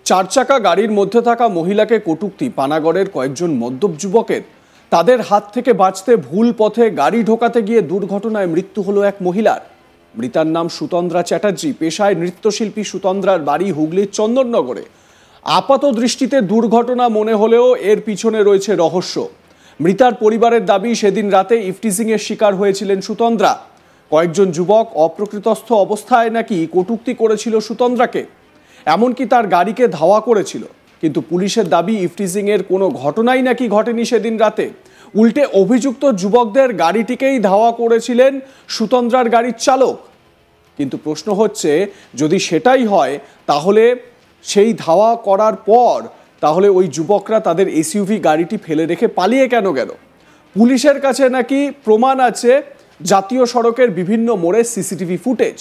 চার চাকা গাড়ির মধ্যে থাকা মহিলাকে কটূক্তি পানাগড়ের কয়েকজন মদ্যপ যুবকের। তাদের হাত থেকে বাঁচতে ভুল পথে গাড়ি ঢোকাতে গিয়ে দুর্ঘটনায় মৃত্যু হলো এক মহিলার। মৃতার নাম সুতন্দ্রা চ্যাটার্জি। পেশায় নৃত্যশিল্পী সুতন্দ্রার বাড়ি হুগলির চন্দননগরে। আপাত দৃষ্টিতে দুর্ঘটনা মনে হলেও এর পিছনে রয়েছে রহস্য। মৃতার পরিবারের দাবি, সেদিন রাতে ইফটিজিংয়ের শিকার হয়েছিলেন সুতন্দ্রা। কয়েকজন যুবক অপ্রকৃতস্থ অবস্থায় নাকি কটূক্তি করেছিল সুতন্দ্রাকে, এমনকি তার গাড়িকে ধাওয়া করেছিল। কিন্তু পুলিশের দাবি, ইফটিজিংয়ের কোনো ঘটনাই নাকি ঘটেনি সেদিন রাতে। উল্টে অভিযুক্ত যুবকদের গাড়িটিকেই ধাওয়া করেছিলেন সুতন্দ্রার গাড়ির চালক। কিন্তু প্রশ্ন হচ্ছে, যদি সেটাই হয় তাহলে সেই ধাওয়া করার পর তাহলে ওই যুবকরা তাদের এসইউভি গাড়িটি ফেলে রেখে পালিয়ে কেন গেল? পুলিশের কাছে নাকি প্রমাণ আছে জাতীয় সড়কের বিভিন্ন মোড়ে সিসিটিভি ফুটেজ।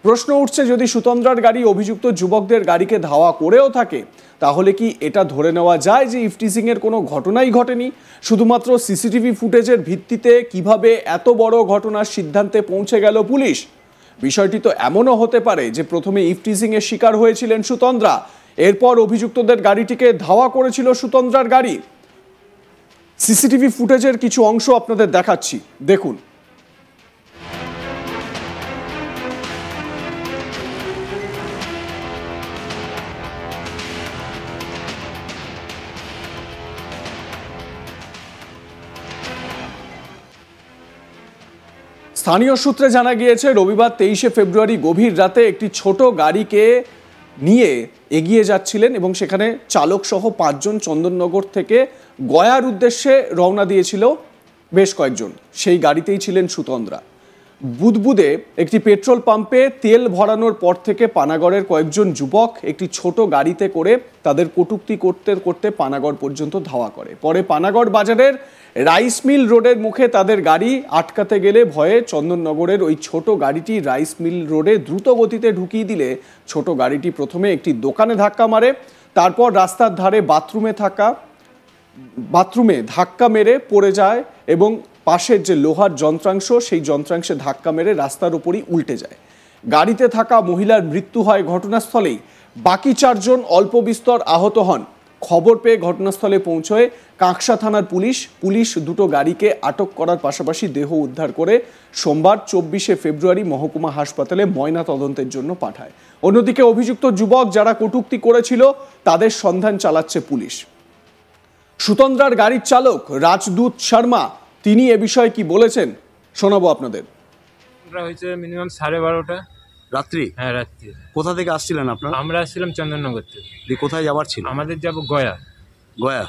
প্রশ্ন উঠছে, যদি সুতন্দ্রার গাড়ি অভিযুক্ত যুবকদের গাড়িকে ধাওয়া করেও থাকে, তাহলে কি এটা ধরে নেওয়া যায় যে ইফটিজিংয়ের কোনো ঘটনাই ঘটেনি? শুধুমাত্র সিসিটিভি ফুটেজের ভিত্তিতে কিভাবে এত বড় ঘটনার সিদ্ধান্তে পৌঁছে গেল পুলিশ? বিষয়টি তো এমনও হতে পারে যে প্রথমে ইফটিজিংয়ের শিকার হয়েছিলেন সুতন্দ্রা, এরপর অভিযুক্তদের গাড়িটিকে ধাওয়া করেছিল সুতন্দ্রার গাড়ি। সিসিটিভি ফুটেজের কিছু অংশ আপনাদের দেখাচ্ছি, দেখুন। স্থানীয় সূত্রে জানা গিয়েছে, রবিবার 23শে ফেব্রুয়ারি গভীর রাতে একটি ছোট গাড়িকে নিয়ে এগিয়ে যাচ্ছিলেন এবং সেখানে চালক সহ 5 জন চন্দননগর থেকে গয়ার উদ্দেশ্যে রওনা দিয়েছিল বেশ কয়েকজন। সেই গাড়িতেই ছিলেন সুতন্দ্রা। বুদবুদে একটি পেট্রোল পাম্পে তেল ভরানোর পর থেকে পানাগড়ের কয়েকজন যুবক একটি ছোট গাড়িতে করে তাদের কটূক্তি করতে করতে পানাগড় পর্যন্ত ধাওয়া করে। পরে পানাগড় বাজারের রাইস মিল রোডের মুখে তাদের গাড়ি আটকাতে গেলে ভয়ে চন্দননগরের ওই ছোট গাড়িটি রাইস মিল রোডে দ্রুত গতিতে ঢুকিয়ে দিলে ছোট গাড়িটি প্রথমে একটি দোকানে ধাক্কা মারে, তারপর রাস্তার ধারে বাথরুমে ধাক্কা মেরে পড়ে যায় এবং পাশের যে লোহার যন্ত্রাংশ, সেই যন্ত্রাংশে ধাক্কা মেরে রাস্তার উপরই উল্টে যায়। গাড়িতে থাকা মহিলার মৃত্যু হয় ঘটনাস্থলেই। বাকি 4 জন অল্প বিস্তর আহত হন। খবর পেয়ে ঘটনাস্থলে পৌঁছয় কাঁকসা থানার পুলিশ দুটো গাড়িকে আটক করার পাশাপাশি দেহ উদ্ধার করে সোমবার 24শে ফেব্রুয়ারি মহকুমা হাসপাতালে ময়না তদন্তের জন্য পাঠায়। অন্যদিকে অভিযুক্ত যুবক যারা কটূক্তি করেছিল তাদের সন্ধান চালাচ্ছে পুলিশ। সুতন্দ্রার গাড়ির চালক রাজদূত শর্মা, তিনি এ বিষয়ে কি বলেছেন শোনাবো আপনাদের। হয়েছে মিনিমাম 12:30 রাত্রি। হ্যাঁ, রাত্রি। কোথা থেকে আসছিলেন আপনারা? আমরা আসছিলাম চন্দননগর থেকে। দিয়ে কোথায় যাবার ছিল? আমাদের যাব গয়া। গয়া,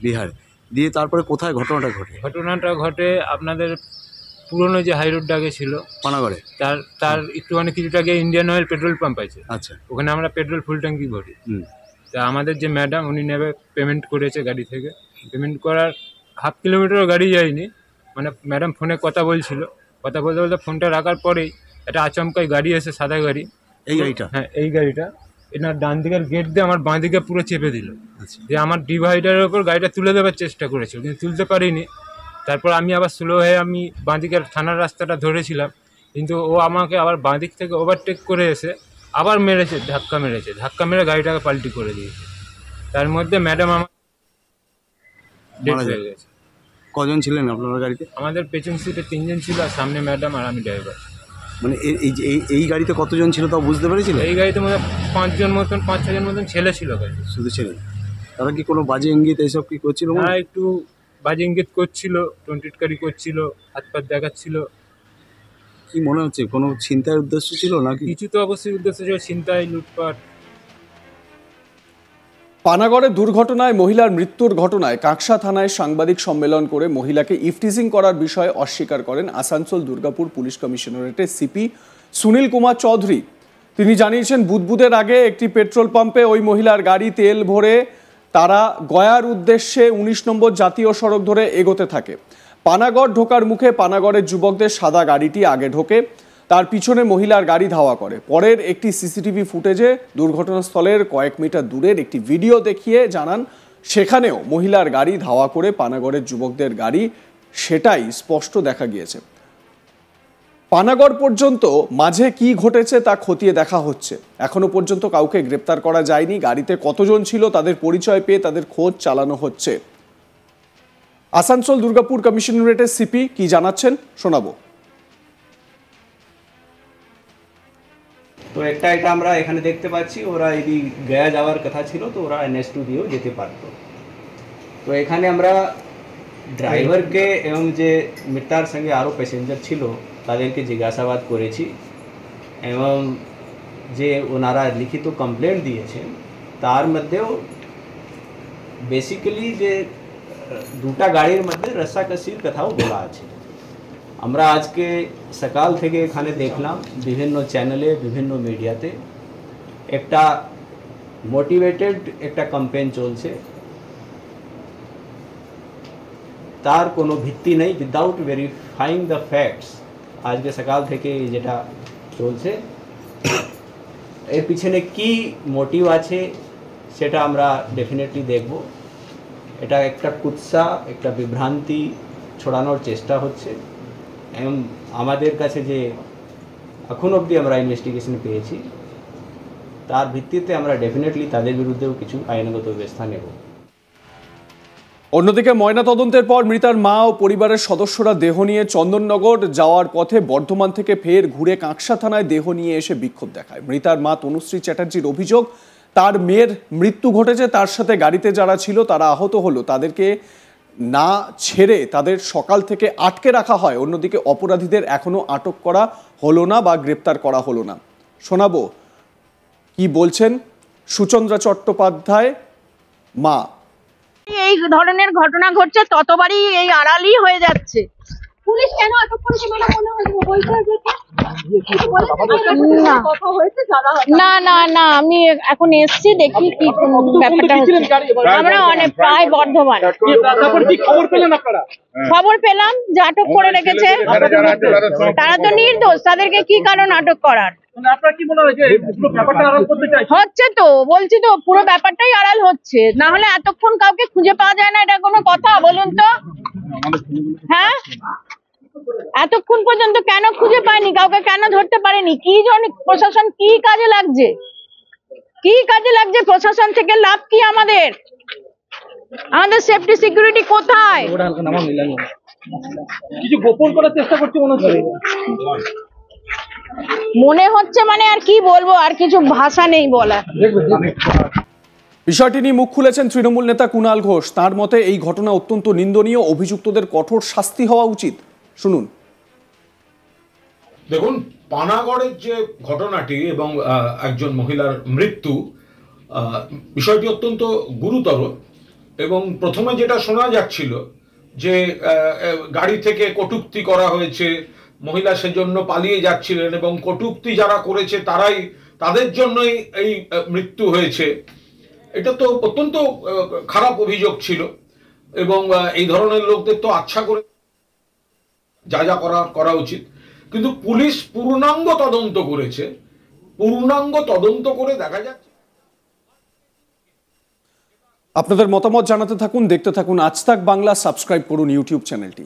বিহার। দিয়ে তারপরে কোথায় ঘটনাটা ঘটে? ঘটনাটা ঘটে আপনাদের পুরনো যে হাই রোডটা আগে ছিল পানাগড়ে, তার একটুখানি কিছুটা আগে ইন্ডিয়ান অয়েল পেট্রোল পাম্প আছে। আচ্ছা, ওখানে আমরা পেট্রোল ফুল ট্যাঙ্কি ভরি। তা আমাদের যে ম্যাডাম, উনি নেবে পেমেন্ট করেছে গাড়ি থেকে। পেমেন্ট করার হাফ কিলোমিটারও গাড়ি যায়নি, মানে ম্যাডাম ফোনে কথা বলছিল। কথা বলতে বলতে ফোনটা রাখার পরেই একটা আচমকাই গাড়ি এসে, সাদা গাড়ি। এই গাড়িটা? হ্যাঁ, এই গাড়িটা এনার ডান দিকের গেট দিয়ে আমার বাঁ দিকে পুরো চেপে দিল। দিয়ে আমার ডিভাইডারের ওপর গাড়িটা তুলে দেওয়ার চেষ্টা করেছিল, কিন্তু তুলতে পারিনি। তারপর আমি আবার স্লো হয়ে আমি বাঁ দিকের থানার রাস্তাটা ধরেছিলাম, কিন্তু ও আমাকে আবার বাঁ দিক থেকে ওভারটেক করে এসে আবার ধাক্কা মেরে গাড়িটাকে পাল্টি করে দিয়েছে। তার মধ্যে ম্যাডাম আমার ডেথ হয়ে গেছে। কজন ছিলেন আপনার গাড়িতে? আমাদের পেছন সিটে 3 জন ছিল, আর সামনে ম্যাডাম আর আমি ড্রাইভার। মানে এই গাড়িতে কতজন ছিল তাও বুঝতে পেরেছিল? এই গাড়িতে মনে 5 জন মতন, 5-6 জন মতন ছেলে ছিল গাড়ি। শুধু ছেলে? তারা কি কোনো বাজে ইঙ্গিত এইসব কি করছিল? হ্যাঁ, একটু বাজে ইঙ্গিত করছিল, টোনটিটকারি করছিল, হাত পাত দেখাচ্ছিল। কি মনে হচ্ছে কোনো ছিনতাইয়ের উদ্দেশ্য ছিল নাকি? কিছু তো অবশ্যই উদ্দেশ্য ছিল, ছিনতাই, লুটপাট। পানাগড়ে দুর্ঘটনায় মহিলার মৃত্যুর ঘটনায় কাঁকসা থানায় সাংবাদিক সম্মেলন করে মহিলাকে ইফটিজিং করার বিষয়ে অস্বীকার করেন আসানসোল দুর্গাপুর পুলিশ কমিশনারেটের সিপি সুনীল কুমার চৌধুরী। তিনি জানিয়েছেন, বুদবুদের আগে একটি পেট্রোল পাম্পে ওই মহিলার গাড়ি তেল ভরে তারা গয়ার উদ্দেশ্যে 19 নম্বর জাতীয় সড়ক ধরে এগোতে থাকে। পানাগড় ঢোকার মুখে পানাগড়ের যুবকদের সাদা গাড়িটি আগে ঢোকে, তার পিছনে মহিলার গাড়ি ধাওয়া করে। পরের একটি সিসিটিভি ফুটেজে দুর্ঘটনাস্থলের কয়েক মিটার দূরের একটি ভিডিও দেখিয়ে জানান, সেখানেও মহিলার গাড়ি ধাওয়া করে পানাগড়ের যুবকদের গাড়ি, সেটাই স্পষ্ট দেখা গিয়েছে। পানাগড় পর্যন্ত মাঝে কি ঘটেছে তা খতিয়ে দেখা হচ্ছে। এখনো পর্যন্ত কাউকে গ্রেপ্তার করা যায়নি। গাড়িতে কতজন ছিল তাদের পরিচয় পেয়ে তাদের খোঁজ চালানো হচ্ছে। আসানসোল দুর্গাপুর কমিশনারেটের সিপি কি জানাচ্ছেন শোনাবো। তো এটা আমরা এখানে দেখতে পাচ্ছি, ওরা যদি গয়া যাওয়ার কথা ছিল তো ওরা NH2 দিয়েও যেতে পারতো। তো এখানে আমরা ড্রাইভারকে এবং যে মিটার সঙ্গে আরও প্যাসেঞ্জার ছিল তাদেরকে জিজ্ঞাসাবাদ করেছি এবং যে ওনারা লিখিত কমপ্লেন্ট দিয়েছেন তার মধ্যেও বেসিক্যালি যে দুটা গাড়ির মধ্যে রসাকসির কথাও বলা আছে। আমরা আজকে সকাল থেকে এখানে দেখলাম বিভিন্ন চ্যানেলে বিভিন্ন মিডিয়াতে একটা মোটিভেটেড একটা ক্যাম্পেইন চলছে, তার কোনো ভিত্তি নেই, উইদাউট ভেরিফাইং দ্য ফ্যাক্টস। আজকে সকাল থেকে যেটা চলছে এর পিছনে কি মোটিভ আছে সেটা আমরা ডেফিনেটলি দেখব। এটা একটা কুৎসা, একটা বিভ্রান্তি ছড়ানোর চেষ্টা হচ্ছে এবং আমাদের কাছে যে এখন অবধি আমরা ইনভেস্টিগেশন পেয়েছি তার ভিত্তিতে আমরা ডেফিনেটলি তাদের বিরুদ্ধেও কিছু আইনগত ব্যবস্থা নেব। অন্যদিকে ময়নাতদন্তের পর মৃতার মা ও পরিবারের সদস্যরা দেহ নিয়ে চন্দননগর যাওয়ার পথে বর্ধমান থেকে ফের ঘুরে কাঁকসা থানায় দেহ নিয়ে এসে বিক্ষোভ দেখায়। মৃতার মা তনুশ্রী চ্যাটার্জির অভিযোগ, তার মেয়ের মৃত্যু ঘটেছে, তার সাথে গাড়িতে যারা ছিল তারা আহত হলো, তাদেরকে না ছেড়ে তাদের সকাল থেকে আটকে রাখা হয়। অন্যদিকে অপরাধীদের এখনো আটক করা হলো না বা গ্রেপ্তার করা হলো না। শোনাবো কি বলছেন সুচন্দ্রা চট্টোপাধ্যায় মা। এই ধরনের ঘটনা ঘটছে ততবারই এই আড়ালই হয়ে যাচ্ছে। পুলিশ কেন আটক করেছে বলে মনে হচ্ছে? না না না, আমি এখন এসছি, দেখি কি ব্যাপারটা হচ্ছে। আমরা অনেক প্রায় বর্ধমান খবর পেলাম যে আটক করে রেখেছে। তারা তো নির্দোষ, তাদেরকে কি কারণ আটক করার? হচ্ছে তো, বলছি তো পুরো ব্যাপারটাই আড়াল হচ্ছে, না হলে এতক্ষণ কাউকে খুঁজে পাওয়া যায় না, এটা কোনো কথা বলুন তো? হ্যাঁ, এতক্ষণ পর্যন্ত কেন খুঁজে পায়নি, কাউকে কেন ধরতে পারেনি? কি জন্য প্রশাসন কি কাজে লাগছে? কি কাজে লাগছে প্রশাসন থেকে? লাভ কি আমাদের? আমাদের সেফটি সিকিউরিটি কোথায়? কিছু গোপন করার চেষ্টা করছে মনে হচ্ছে, মানে আর কি বলবো, আর কিছু ভাষা নেই বলা। বিষয়টি নিয়ে মুখ খুলেছেন তৃণমূল নেতা কুণাল ঘোষ। তার মতে এই ঘটনা অত্যন্ত নিন্দনীয়, অভিযুক্তদের কঠোর শাস্তি হওয়া উচিত। শুনুন। দেখুন, পানাগড়ের যে ঘটনাটি এবং একজন মহিলার মৃত্যু, বিষয়টি অত্যন্ত গুরুতর এবং প্রথমে যেটা শোনা যাচ্ছিল যে গাড়ি থেকে কটূক্তি করা হয়েছে, মহিলা সেজন্য পালিয়ে যাচ্ছিলেন এবং কটূক্তি যারা করেছে তাদের জন্যই এই মৃত্যু হয়েছে, এটা তো অত্যন্ত খারাপ অভিযোগ ছিল এবং এই ধরনের লোকদের তো আচ্ছা করে যা যা করা উচিত। কিন্তু পুলিশ পূর্ণাঙ্গ তদন্ত করেছে, পূর্ণাঙ্গ তদন্ত করে দেখা যাচ্ছে। আপনাদের মতামত জানাতে থাকুন, দেখতে থাকুন আজ তাক বাংলা, সাবস্ক্রাইব করুন ইউটিউব চ্যানেলটি।